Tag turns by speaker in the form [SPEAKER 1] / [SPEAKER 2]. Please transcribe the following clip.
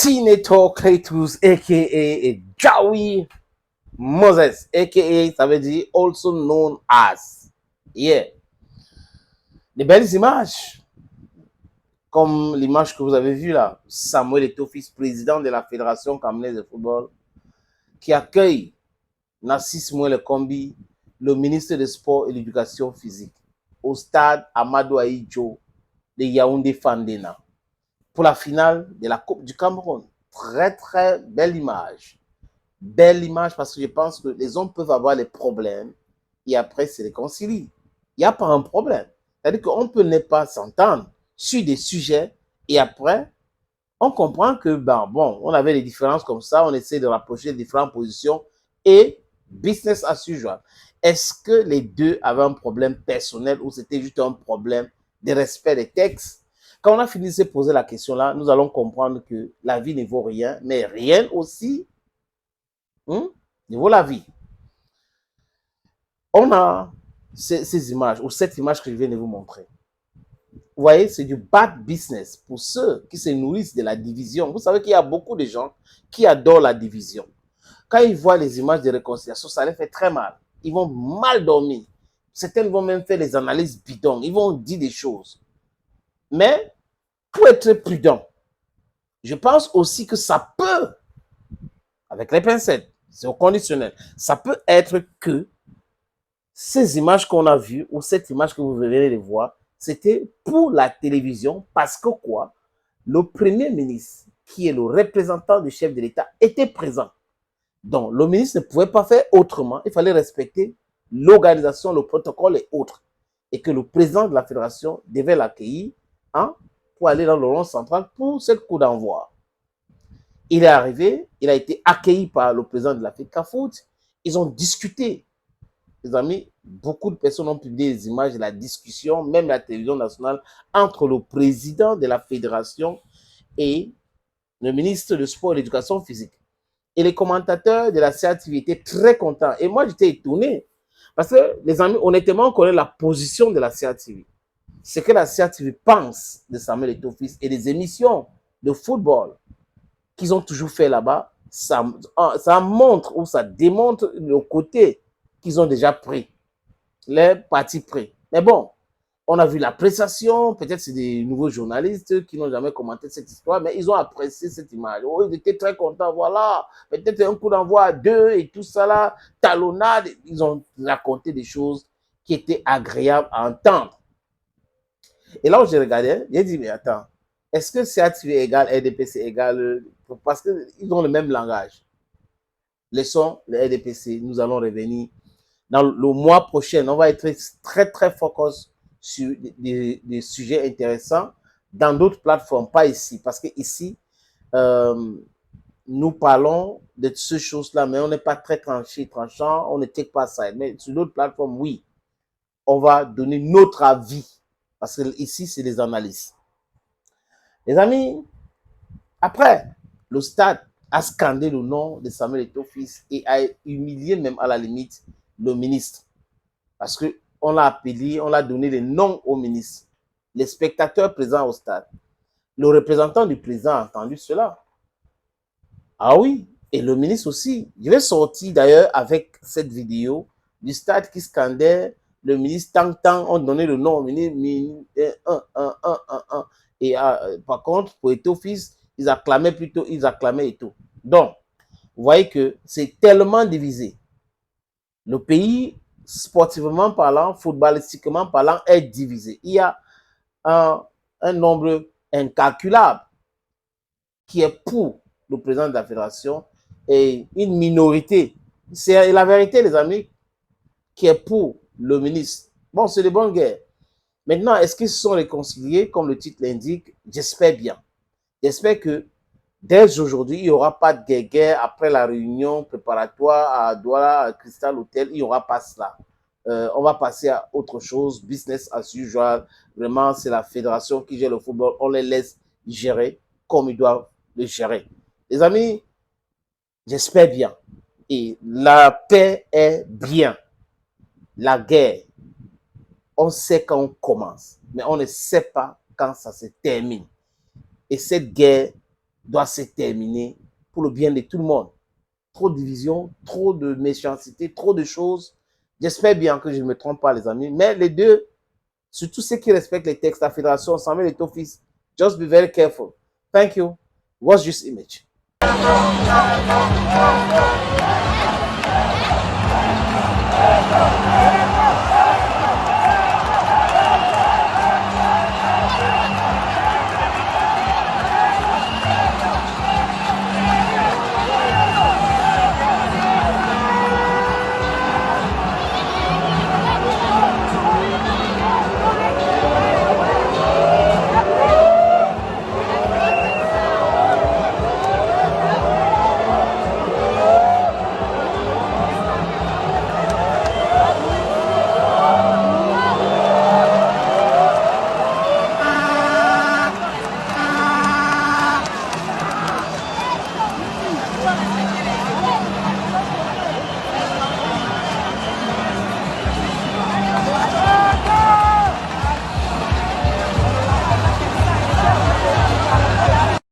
[SPEAKER 1] Senator Cletus, a.k.a. Joey Moses, a.k.a. ça veut dire also known as. Yeah. Des belles images, comme l'image que vous avez vue là. Samuel Eto'o, président de la Fédération camerounaise de football, qui accueille Narcisse Mouele Kombi, le ministre des Sports et de l'Éducation physique, au stade Amadou Ahidjo de Yaoundé Fandena, pour la finale de la Coupe du Cameroun. Très, très belle image. Belle image parce que je pense que les hommes peuvent avoir des problèmes et après se réconcilient. Il n'y a pas un problème. C'est-à-dire qu'on peut ne pas s'entendre sur des sujets et après, on comprend que, bon, on avait des différences comme ça, on essaie de rapprocher différentes positions et business as usual. Est-ce que les deux avaient un problème personnel ou c'était juste un problème de respect des textes? Quand on a fini de se poser la question-là, nous allons comprendre que la vie ne vaut rien, mais rien aussi ne vaut la vie. On a ces images, ou cette image que je viens de vous montrer. Vous voyez, c'est du bad business pour ceux qui se nourrissent de la division. Vous savez qu'il y a beaucoup de gens qui adorent la division. Quand ils voient les images de réconciliation, ça les fait très mal. Ils vont mal dormir. Certains vont même faire les analyses bidons. Ils vont dire des choses. Mais pour être prudent, je pense aussi que ça peut, avec les pincettes, c'est au conditionnel, ça peut être que ces images qu'on a vues ou cette image que vous venez de voir, c'était pour la télévision parce que quoi? Le premier ministre, qui est le représentant du chef de l'État, était présent. Donc, le ministre ne pouvait pas faire autrement. Il fallait respecter l'organisation, le protocole et autres. Et que le président de la fédération devait l'accueillir pour aller dans le rond central pour ce coup d'envoi. Il est arrivé, il a été accueilli par le président de la FECAFOOT. Ils ont discuté. Les amis, beaucoup de personnes ont publié des images de la discussion, même la télévision nationale, entre le président de la fédération et le ministre de Sport et de l'Éducation physique. Et les commentateurs de la CATV étaient très contents. Et moi, j'étais étonné. Parce que, les amis, honnêtement, on connaît la position de la CATV. Ce que la CATV pense de Samuel Eto'o et des émissions de football qu'ils ont toujours fait là-bas, ça montre ou ça démontre le côté qu'ils ont déjà pris, les partis pris. Mais bon, on a vu l'appréciation, peut-être c'est des nouveaux journalistes qui n'ont jamais commenté cette histoire, mais ils ont apprécié cette image. Oh, ils étaient très contents, voilà, peut-être un coup d'envoi à deux et tout ça là, talonnade. Ils ont raconté des choses qui étaient agréables à entendre. Et là où j'ai regardé, j'ai dit, mais attends, est-ce que CATV égale RDPC égale, parce qu'ils ont le même langage. Laissons le RDPC, nous allons revenir. Dans le mois prochain, on va être très, très focus sur des sujets intéressants dans d'autres plateformes, pas ici. Parce que ici, nous parlons de ces choses-là, mais on n'est pas très tranchant, on ne take pas ça. Mais sur d'autres plateformes, oui, on va donner notre avis. Parce que ici, c'est des analyses. Les amis, après, le stade a scandé le nom de Samuel Eto'o et a humilié même à la limite le ministre. Parce qu'on l'a appelé, on l'a donné les noms au ministre. Les spectateurs présents au stade. Le représentant du président a entendu cela. Ah oui, et le ministre aussi. Je vais sortir d'ailleurs avec cette vidéo du stade qui scandait le ministre tant, on donnait le nom au ministre, et par contre, pour Eto'o, ils acclamaient Eto'o. Donc, vous voyez que c'est tellement divisé. Le pays, sportivement parlant, footballistiquement parlant, est divisé. Il y a un nombre incalculable qui est pour le président de la fédération et une minorité. C'est la vérité, les amis, qui est pour le ministre. Bon, c'est de bonnes guerres. Maintenant, est-ce qu'ils se sont réconciliés, comme le titre l'indique? J'espère bien. J'espère que dès aujourd'hui, il n'y aura pas de guerre après la réunion préparatoire à Douala, à Crystal Hotel. Il n'y aura pas cela. On va passer à autre chose. Business as usual. Vraiment, c'est la fédération qui gère le football. On les laisse gérer comme ils doivent le gérer. Les amis, j'espère bien. Et la paix est bien. La guerre, on sait quand on commence, mais on ne sait pas quand ça se termine. Et cette guerre doit se terminer pour le bien de tout le monde. Trop de division, trop de méchanceté, trop de choses. J'espère bien que je ne me trompe pas, les amis. Mais les deux, surtout ceux qui respectent les textes, la fédération, Samuel et Tofis, just be very careful. Thank you. Watch this image.